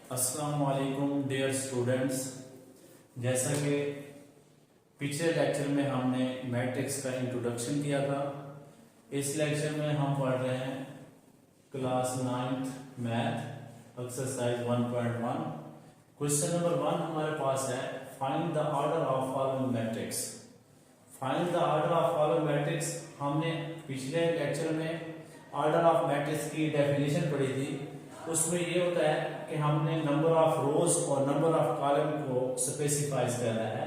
अस्सलाम वालेकुम dear students. जैसा कि पिछले लेक्चर में हमने मैट्रिक्स का इंट्रोडक्शन किया था, इस लेक्चर में हम पढ़ रहे हैं class 9th math exercise 1.1। Question number 1 हमारे पास है, find the order of following matrix. Find the order of following matrix. हमने पिछले लेक्चर में ऑर्डर ऑफ मैट्रिक्स की डेफिनेशन पढ़ी थी। उसमें ये होता है कि हमने नंबर ऑफ रोज और नंबर ऑफ कॉलम को स्पेसिफाइज करना है।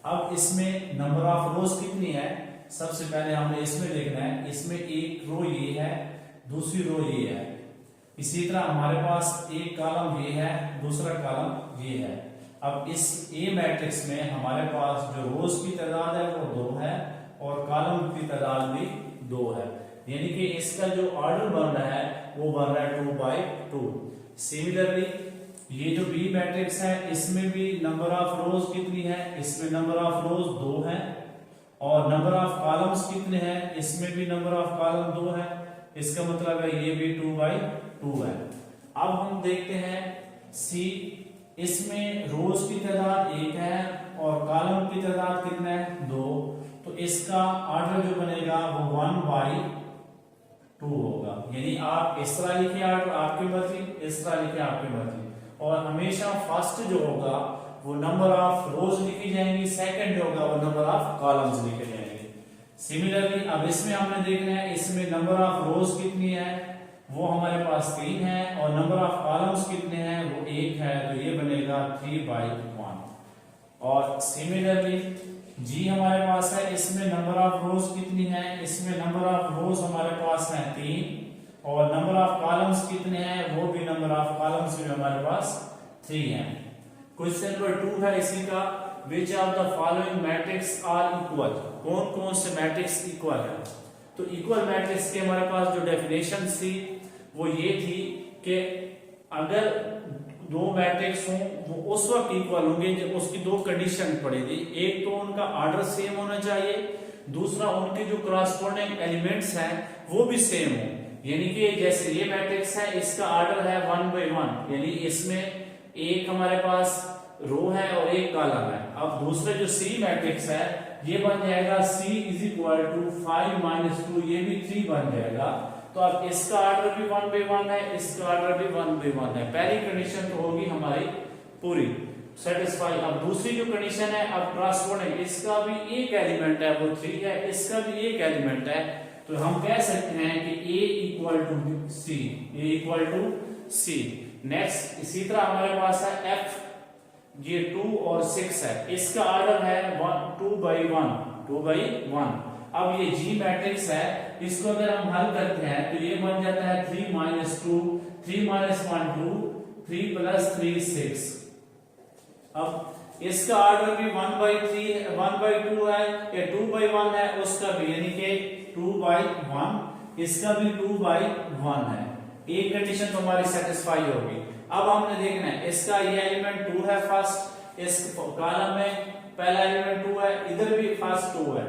अब इसमें नंबर ऑफ रोज कितनी है, सबसे पहले हमने इसमें देखना है। इसमें एक रो ये है, दूसरी रो ये है। इसी तरह हमारे पास एक कॉलम ये है, दूसरा कॉलम ये है। अब इस ए मैट्रिक्स में हमारे पास जो रोज की तादाद है वो 2 है और कॉलम की तादाद भी 2 है, यानी कि इसका जो ऑर्डर बन रहा है वो बन रहा है 2/2। सिमिलरली ये जो बी मैट्रिक्स है इसमें भी नंबर ऑफ रोज कितनी है, इसमें नंबर ऑफ रोज 2 है और नंबर ऑफ कॉलम्स कितने हैं, इसमें भी नंबर ऑफ कॉलम 2 है। इसका मतलब है ये भी 2/2 है। अब हम देखते हैं सी, इसमें रोज की तादाद 1 है और कॉलम की तादाद कितना है 2, तो इसका ऑर्डर जो बनेगा वो 1/2 होगा। यानी आप इस तरह लिखे ऑर्डर आपकी मर्जी, इस तरह लिखे आपकी मर्जी। और हमेशा फर्स्ट जो होगा वो नंबर ऑफ रोज लिखी जाएंगी, सेकंड जो होगा वो नंबर ऑफ कॉलम्स लिखे जाएंगे। सिमिलरली अब इसमें हमने देखना है, इसमें नंबर ऑफ रोज कितनी है, वो हमारे पास 3 है और नंबर ऑफ कॉलम्स कितने हैं वो 1 है, तो ये बनेगा 3/1। और सिमिलरली जी हमारे पास है, इसमें नंबर ऑफ रोज कितनी है, इसमें नंबर ऑफ रोज हमारे पास है 3 और नंबर ऑफ कॉलम्स कितने हैं, वो भी नंबर ऑफ कॉलम्स भी हमारे पास 3 है। क्वेश्चन नंबर 2 है इसी का, which of the following matrix are equal. कौन कौन से मैट्रिक्स इक्वल है। तो इक्वल मैट्रिक्स के हमारे पास जो डेफिनेशन थी वो ये थी कि अगर 2 मैट्रिक्स हों वो उस वक्त इक्वल होंगे जब उसकी 2 कंडीशन पड़ेगी। एक तो उनका ऑर्डर सेम होना चाहिए, दूसरा उनके जो करस्पॉन्डिंग एलिमेंट्स हैं वो भी सेम हो। यानी कि जैसे ये मैट्रिक्स है, इसका ऑर्डर है 1/1, यानी इसमें एक हमारे पास रो है और एक कॉलम है। अब दूसरे जो सी मैट्रिक्स है ये बन जाएगा C = 5 - 2, ये भी 3 बन जाएगा। तो अब इसका ऑर्डर भी 1/1 है, इसका ऑर्डर भी 1/1 है। पहली कंडीशन तो होगी हमारी पूरी सेटिस्फाई। अब दूसरी जो कंडीशन है, अब करस्पॉन्डिंग, इसका भी एक एलिमेंट है वो 3 है, इसका भी एक एलिमेंट है, तो हम कह सकते हैं कि A = C। नेक्स्ट इसी तरह हमारे पास है F, ये 2 और 6 है, इसका ऑर्डर है 2/1। अब ये G मैट्रिक्स है, इसको अगर हम हल करते हैं तो ये बन जाता है 3 - 2, 3 - 1 2, 3 + 3 6। अब इसका ऑर्डर भी 1/2 है, या 2/1 है उसका भी, यानी कि 2/1, इसका भी 2/1 है। एक कंडीशन तो हमारी सेटिस्फाई होगी। अब हमने देखना है, इसका ये एलिमेंट 2 है फर्स्ट, इस कॉलम में पहला एलिमेंट 2 है, इधर भी फर्स्ट 2 है,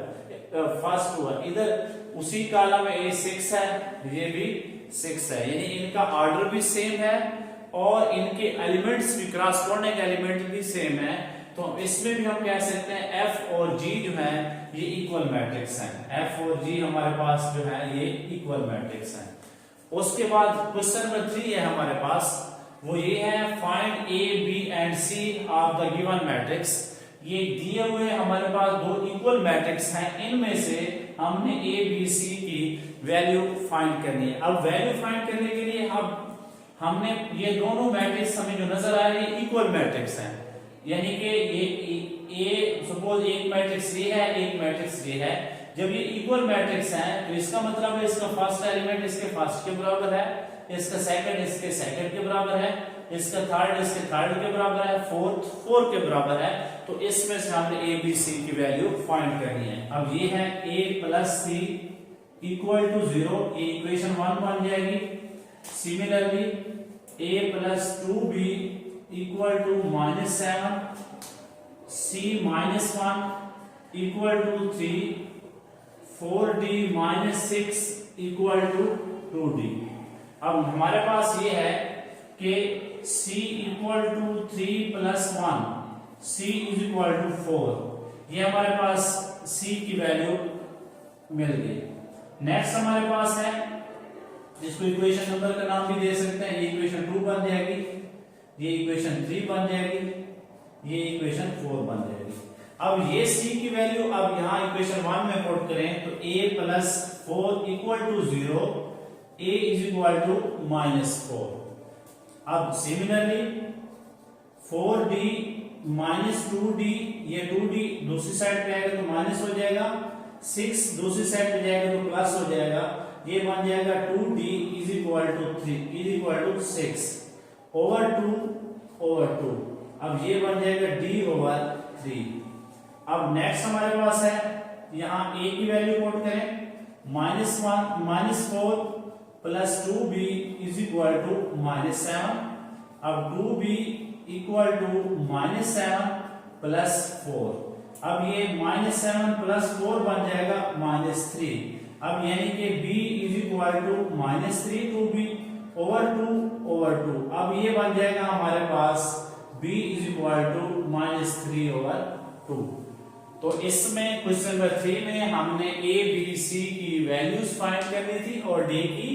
इधर उसी कॉलम में ये 6 है, ये भी 6 है, यानी इनका ऑर्डर भी सेम है और इनके एलिमेंट्स भी, करस्पॉन्डिंग एलिमेंट भी सेम है। तो इसमें भी हम कह सकते हैं F और G जो है ये इक्वल मैट्रिक्स हैं। F और G हमारे पास जो है ये इक्वल मैट्रिक्स हैं। उसके बाद क्वेश्चन नंबर 3 है हमारे पास, वो ये है, find A, B and C of the given matrix. ये दिए हुए हमारे पास 2 इक्वल मैट्रिक्स हैं, इनमें से हमने A, B, C की वैल्यू फाइंड करनी है। अब वैल्यू फाइंड करने के लिए अब हमने ये दोनों मैट्रिक्स हमें जो नजर आ रहे हैं इक्वल मैट्रिक्स हैं, यानी कि ये सपोज एक मैट्रिक्स ये है, एक मैट्रिक्स ये है। जब ये इक्वल मैट्रिक्स हैं तो इसका मतलब है इसका फर्स्ट एलिमेंट इसके फर्स्ट के बराबर है, इसका सेकंड इसके सेकंड के बराबर है, इसका थर्ड इसके थर्ड के बराबर है, फोर्थ 4 के बराबर है। तो इसमें से हमने A, B, C की वैल्यू फाइंड करनी है। अब ये है A + C = 0, ये इक्वेशन 1 बन जाएगी। Similarly A + 2B = -7, C - 1 = 3, 4D - 6 = 2D। अब हमारे पास ये है कि c equal to 3 plus 1, c is equal to 4, ये हमारे पास c की वैल्यू मिल गई। नेक्स्ट हमारे पास है, इसको इक्वेशन नंबर का नाम भी दे सकते हैं, ये इक्वेशन 2 बन जाएगी, ये इक्वेशन 3 बन जाएगी, ये इक्वेशन 4 बन जाएगी। अब ये c की वैल्यू अब यहाँ इक्वेशन 1 में पुट करें तो a plus 4 equal to 0, a is equal to -4। अब सिमिलरली 4d माइनस 2d, ये 2d दूसरी साइड पे आएगा तो माइनस हो जाएगा, 6 दूसरी साइड पे जाएगा तो प्लस हो जाएगा, ये बन जाएगा 2d is equal to 3 is equal to 6 over 2। अब ये बन जाएगा d ओवर 3। अब नेक्स्ट हमारे पास है, यहाँ a की वैल्यू पुट करें, -4 plus 2b is equal to -7। अब 2b इक्वल टू -7 प्लस 4। अब ये -7 प्लस 4 बन जाएगा -3। अब यानी कि b is equal to -3 2b over 2। अब ये बन जाएगा हमारे पास b is equal to -3 over 2। तो इसमें क्वेश्चन नंबर 3 में हमने a b c की वैल्यूज फाइंड करनी थी और d की,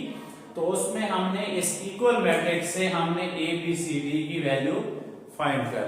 तो उसमें हमने इस इक्वल मैट्रिक्स से हमने a b c d की वैल्यू फाइंड कर